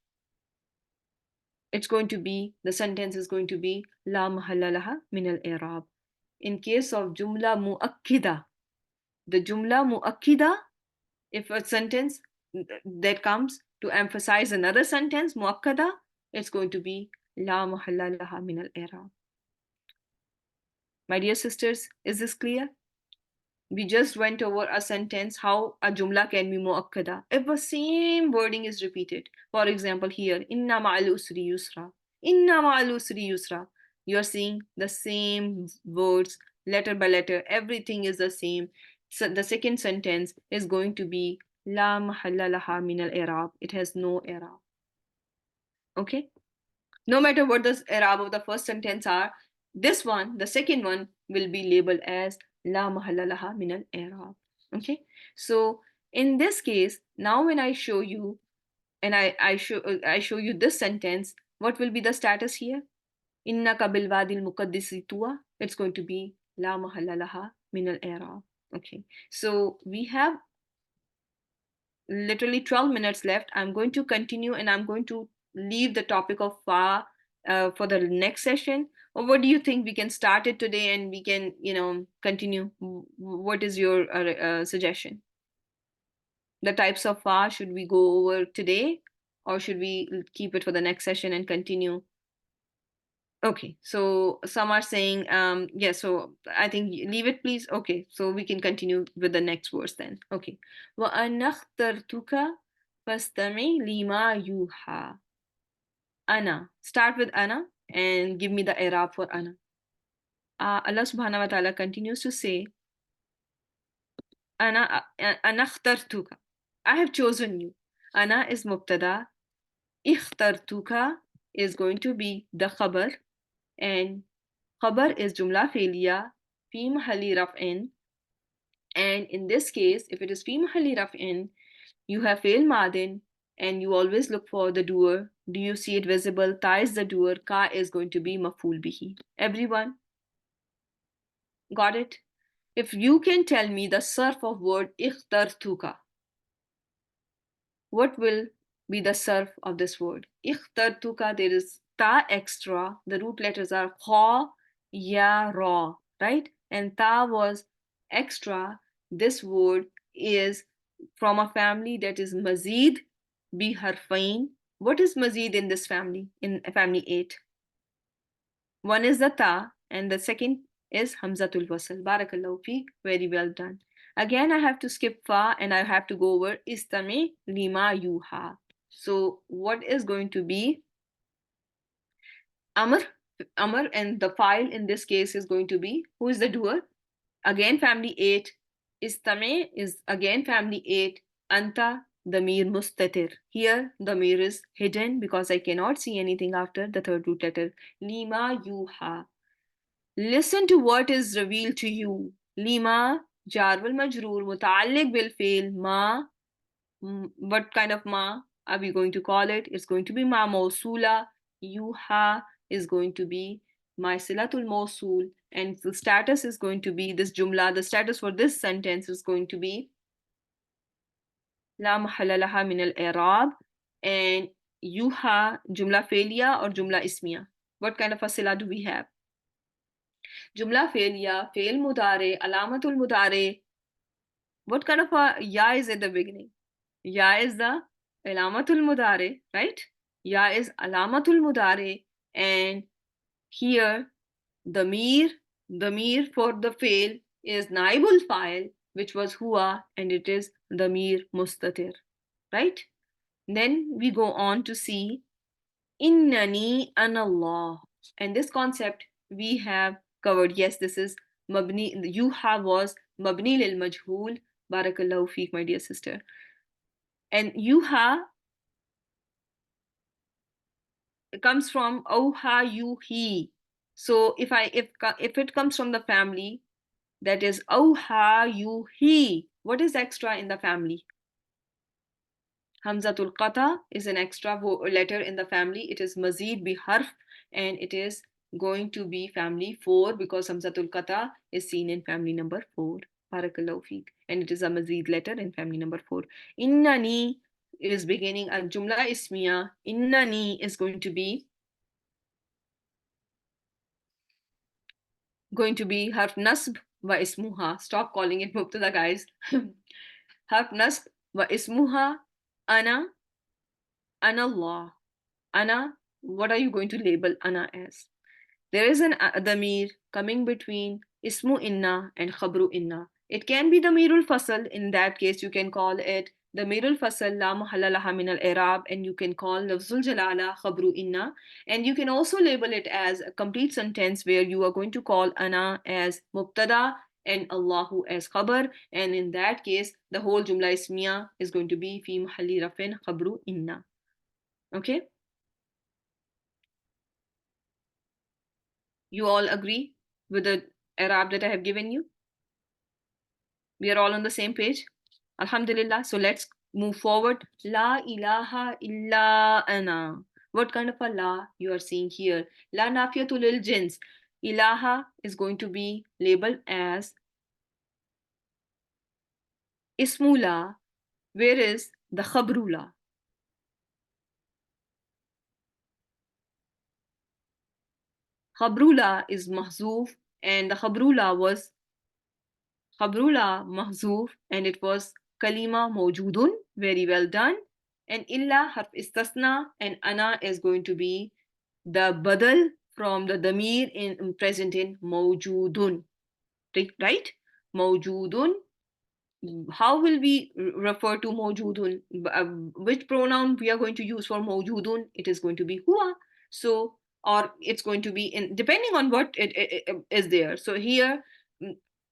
S1: the sentence is going to be la mahalla laha min al-i'rab. In case of jumla mu'akkida, the jumla mu'akkida, if a sentence that comes to emphasize another sentence, muakkada, it's going to be la mahalla laha min al-i'rab. My dear sisters, is this clear? We just went over a sentence, how a jumla can be muakkada if the same wording is repeated. For example, here, inna ma'al usri yusra. Inna ma'al usri yusra. You are seeing the same words, letter by letter, everything is the same. So the second sentence is going to be la mahalla laha min al-i'rab. It has no i'rab. Okay? No matter what the i'rab of the first sentence are, this one, the second one, will be labeled as la mahalla laha min al i'rab. Okay, so in this case, now when I show you, and I show you this sentence, what will be the status here? Inna bil wadi al muqaddisi tuwa. It's going to be la mahalla laha min al i'rab. Okay, so we have literally 12 minutes left. I'm going to continue, and I'm going to leave the topic of fa for the next session. Or what do you think? We can start it today and we can, continue. What is your suggestion? The types of fa, should we go over today, or should we keep it for the next session and continue? Okay, so some are saying, yeah, so I think leave it, please. Okay, so we can continue with the next verse then. Okay. وَأَنَّ اخْتَرْتُكَ فَاسْتَمِعْ لِمَا يُوحَى. Ana. Start with ana and give me the i'rab for ana. Allah subhanahu wa ta'ala continues to say, ana اخْتَرْتُكَ. I have chosen you. Ana is mubtada. اخْتَرْتُكَ is going to be the khabar, and khabar is jumla feiliya fi mahalli raf'in, and in this case, if it is fi mahalli raf'in, you have fail madin, and you always look for the doer. Do you see it visible? Ta is the doer, ka is going to be maf'ul bihi. Everyone got it? If you can tell me the sarf of word ikhtartuka, what will be the surf of this word? Ikhtartuka, there is ta extra. The root letters are kha, ya, ra, right? And ta was extra. This word is from a family that is mazid bi harfain. What is mazid in this family? In family 8. One is the ta, and the second is hamzatul wasl. Barakallahu feek. Very well done. Again, I have to skip fa and I have to go over istami lima yuha. So what is going to be amr? Amr, and the file in this case is going to be, who is the doer? Again, family 8. Istami is again family 8. Anta, damir mustatir. Here, damir is hidden because I cannot see anything after the third root letter. Lima yuha. Listen to what is revealed to you. Lima, jar wal majroor, muta'alliq bil fi'l, ma. What kind of ma are we going to call it? It's going to be ma mawsula. Yuha is going to be my silatul mawsul. And the status is going to be this jumla. The status for this sentence is going to be la mahalla laha min al-i'rab. And yuha, jumla failya or jumla ismiya. What kind of a sila do we have? Jumla failya, fail mudare, alamatul mudare. What kind of a ya is at the beginning? Ya is the alamatul mudare, right? Ya is alamatul mudare, and here the mir for the fail is naibul file, which was huwa, and it is the mir mustatir, right? Then we go on to see innani anallah, and this concept we have covered. Yes, this is mabni. Yuha was mabni lil majhul. Barakallahu feek, my dear sister. And yuha comes from oha yuhi. So if it comes from the family, that is oha yuhi. What is extra in the family? Hamzatul qata is an extra letter in the family. It is mazid bi harf, and it is going to be family 4 because Hamzatul qata is seen in family number 4. Barakallahu feek. And it is a mazid letter in family number 4. Innani is beginning a jumla ismiya. Innani is going to be harf nasb wa ismuha. Stop calling it mubtada, guys. Harf nasb wa ismuha ana Allah. Ana, what are you going to label ana as? There is an damir coming between ismu inna and khabru inna. It can be damirul fasl. In that case, you can call it damirul fasl la mahalla laha min al-i'rab, and you can call lafzul jalala khabru inna. And you can also label it as a complete sentence where you are going to call ana as mubtada and Allahu as khabar. And in that case, the whole jumla ismiya is going to be fi mahalli rafin khabru inna. Okay? You all agree with the Arab that I have given you? We are all on the same page? Alhamdulillah. So let's move forward. La ilaha illa ana. What kind of a la you are seeing here? La nafiyatul lil jins. Ilaha is going to be labeled as ismula. Where is the khabrula? Khabrula is mahzuf, and the khabrula mahzuf, and it was kalima mawjudun. Very well done. And illa harf istasna, and ana is going to be the badal from the damir in present in mawjudun. Right? Mawjudun. How will we refer to mawjudun? Which pronoun we are going to use for mawjudun? It is going to be huwa. So, or it's going to be in, depending on what it is there. So here,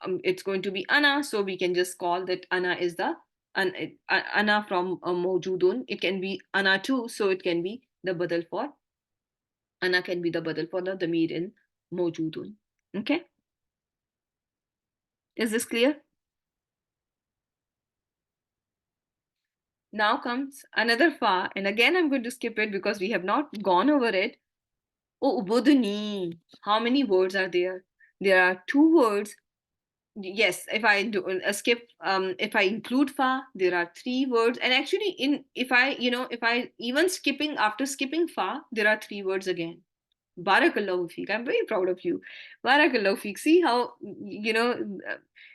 S1: it's going to be ana. So we can just call that ana is the ana from mawjudun. It can be ana too. So it can be the badal for, ana can be the badal for the damir in mawjudun. Okay? Is this clear? Now comes another fa, and again I'm going to skip it because we have not gone over it. Oh, ubudni. How many words are there? There are two words. Yes, if I do skip, if I include fa, there are three words. And actually, in if I, if I even skipping after skipping fa, there are three words again. Barakallahu feek. I'm very proud of you. Barakallahu feek. See how,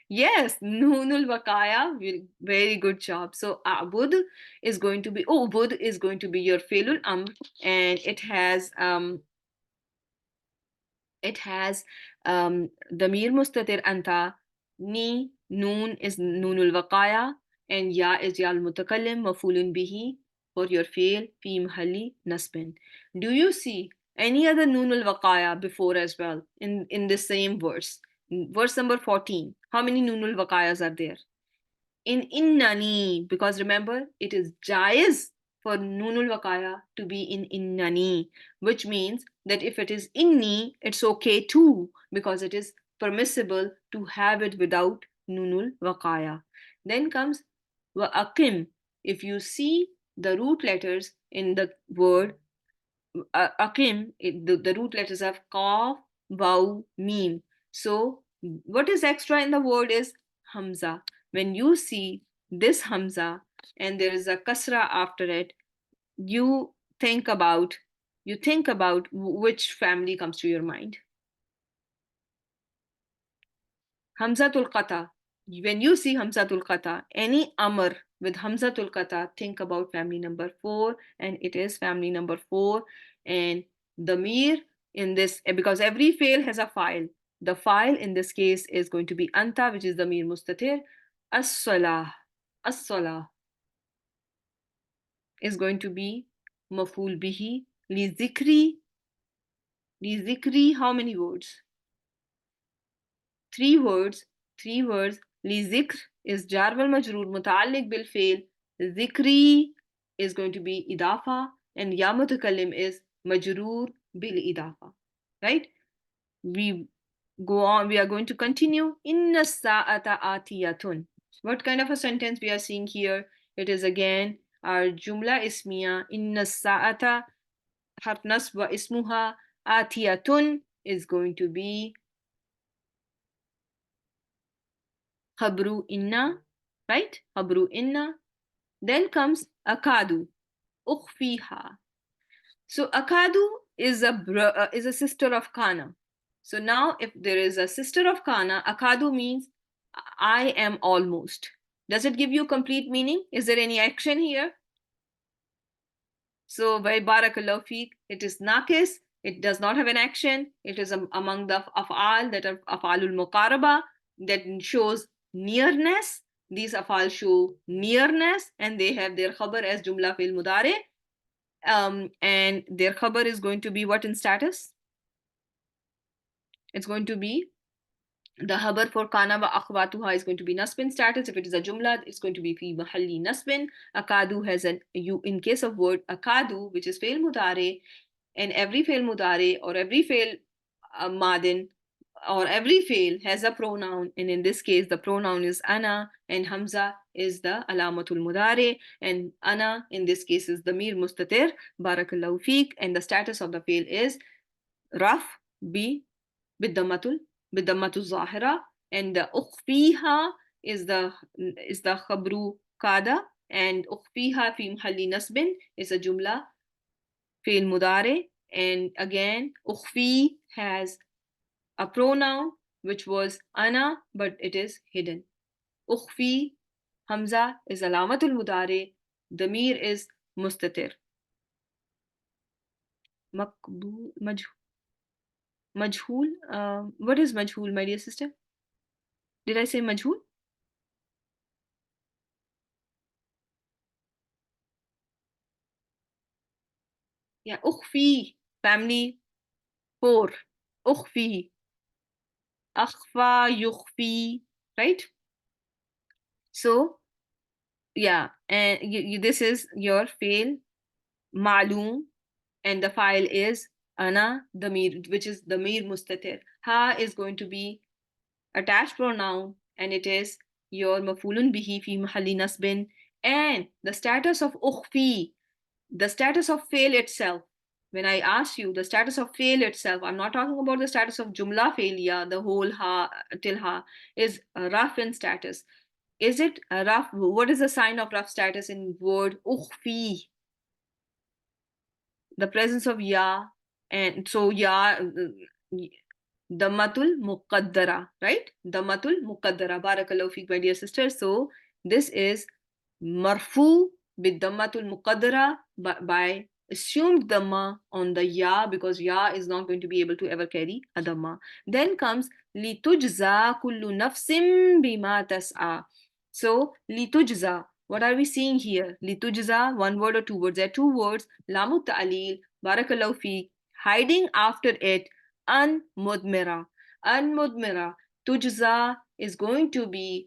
S1: yes, Nunul Wakaya, very good job. So, Abud is going to be, oh, Bud is going to be your Felul Amr, and it has Damir Mustatir Anta, Ni, Noon is Nunul Wakaya, and Ya is Yal Mutakallim, Mafulun Bihi, for your fail, Fi Mahalli Nasbin. Do you see any other Nunul Wakaya before as well in the same verse? Verse number 14. How many Nunul Wakayas are there? In innani, because remember it is jaiz for nunul wakaya to be in innani, which means that if it is inni, it's okay too, because it is permissible to have it without nunul wakaya. Then comes wa akim. If you see the root letters in the word akim, the root letters have qaf, waw, mim. So what is extra in the word is hamza. When you see this hamza and there is a kasra after it, you think about which family comes to your mind. Hamzatul qata. When you see hamzatul qata, any amr with hamzatul qata, think about family number 4, and it is family number 4. And the mir in this, because every fail has a file. The file in this case is going to be anta, which is the mir mustatir. As-salah. As-salah is going to be maful bihi. Li zikri. Li zikri, how many words? Three words. Li zikr is jar wal majroor mutaalliq bil fail. Zikri is going to be idafa, and ya mutakallim is majroor bil idafa. Right? We go on. We are going to continue. Inna sa'ata atiyatun. What kind of a sentence we are seeing here? It is again our jumla ismiya. Inna sa'ata harf nasb wa ismuha atiyatun is going to be Khabru inna, right? Khabru inna. Then comes akadu, ukhfiha. So akadu is a sister of kana. So now if there is a sister of kana, akadu means I am almost. Does it give you complete meaning? Is there any action here? So by barakallahu feek, it is nakis. It does not have an action. It is among the af'al that are af'alul muqaraba, that shows nearness. These afal show nearness, and they have their khabar as jumla fil mudare. And their khabar is going to be what in status? It's going to be the khabar for kana wa akhwatuha is going to be nasbin status. If it is a jumla, it's going to be fi mahalli nasbin. Akadu has an you in case of word akadu, which is fail mudare, and every fail mudare or every fail madin or every fail has a pronoun, and in this case the pronoun is ana, and hamza is the alamatul mudare, and ana in this case is the mir mustatir. Barakallahu feek. And the status of the fail is raf bi bidamatul bidamatul zahira, and the ukhfiha is the khabru kada, and ukhfiha fi mahalli nasbin is a jumla fail mudare. And again ukhfi has a pronoun which was ana, but it is hidden. Ukhfi, Hamza is alamatul mudare, damir is mustatir. Majhul. What is majhul, my dear sister? Did I say majhul? Yeah, ukhfi, family 4. Ukhfi, akhfa, yukhfi, right? So, yeah, and this is your fail ma'loom, and the file is ana damir, which is damir mustatir. Ha is going to be attached pronoun, and it is your mafulun bihi fi mahalli nasbin. And the status of ukhfi, the status of fail itself, when I ask you the status of fail itself, I'm not talking about the status of jumla failure, the whole ha till ha is rough in status. Is it a rough? What is the sign of rough status in word ukhfi? The presence of ya, and so ya, Dammatul Muqaddara, right? Dammatul Muqaddara. Barakallahu feek, my dear sister. So this is marfu with Dammatul Muqaddara by assumed Dhamma on the ya, because ya is not going to be able to ever carry a Dhamma. Then comes litujza kullu nafsim bima tas'a. So litujza, what are we seeing here? Litujza, one word or two words? There are two words. Lamu ta'lil, barakallahu feek, hiding after it unmudmira. Unmudmira. Tujza is going to be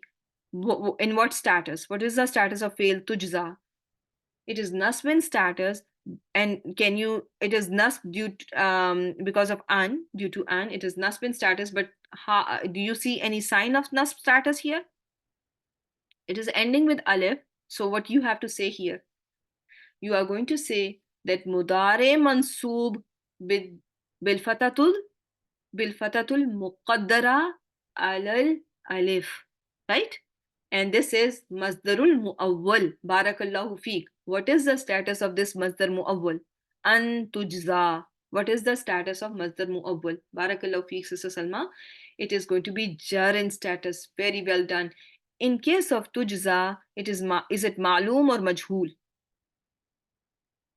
S1: in what status? What is the status of fail tujza? It is nasbin status, and can you? It is nasb due to, because of an, due to an. It is nasbin status, but do you see any sign of nasb status here? It is ending with alif. So what you have to say here? You are going to say that mudare mansub bil fatatul bilfatatul muqaddara alal alif, right? And this is masdarul muawwal. Barakallahu feek. What is the status of this masdar muawwal? An tujza. What is the status of masdar muawwal? Barakallahu feek, Sister Salma. It is going to be jar in status. Very well done. In case of tujza, it is it ma'loom or majhul?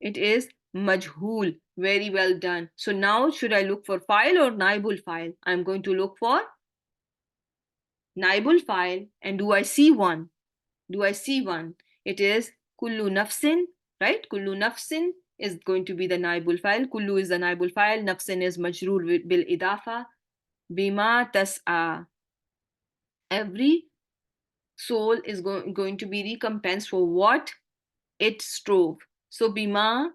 S1: It is majhul. Very well done. So now should I look for file or naibul file? I'm going to look for naibul file. And do I see one? Do I see one? It is kullu nafsin, right? Kullu nafsin is going to be the naibul file. Kullu is the naibul file. Nafsin is majroor bil idafa. Bima tas'a. Every soul is going to be recompensed for what it strove. So bima,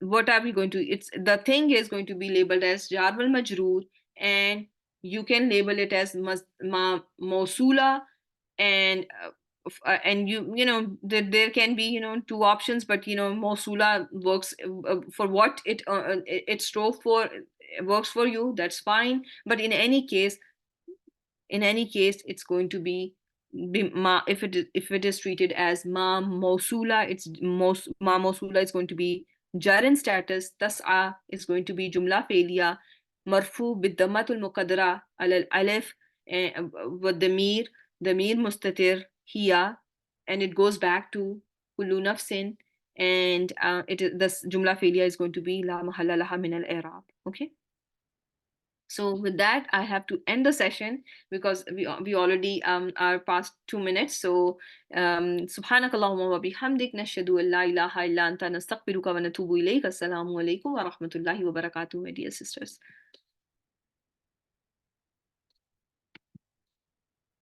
S1: what are we going to? It's the thing is going to be labeled as jar wal majroor, and you can label it as mausula, and there can be two options, but mausula works for what it strove for, works for you, that's fine. But in any case it's going to be ma, if it is treated as ma mausula, ma mausula is going to be jar in status. Tas'a is going to be jumla failure marfu bid-dammatul muqaddara al alif, wa damir mustatir hiya, and it goes back to kullu nafsin, and this jumla failure is going to be la mahalla laha min al-i'rab. Okay. So with that, I have to end the session because we already are past 2 minutes. So subhanakallahumma wa bihamdik nashhadu an la ilaha illa anta nastaghfiruka wa natubu ilayk. Assalamu alaikum wa rahmatullahi wa barakatuh, my dear sisters.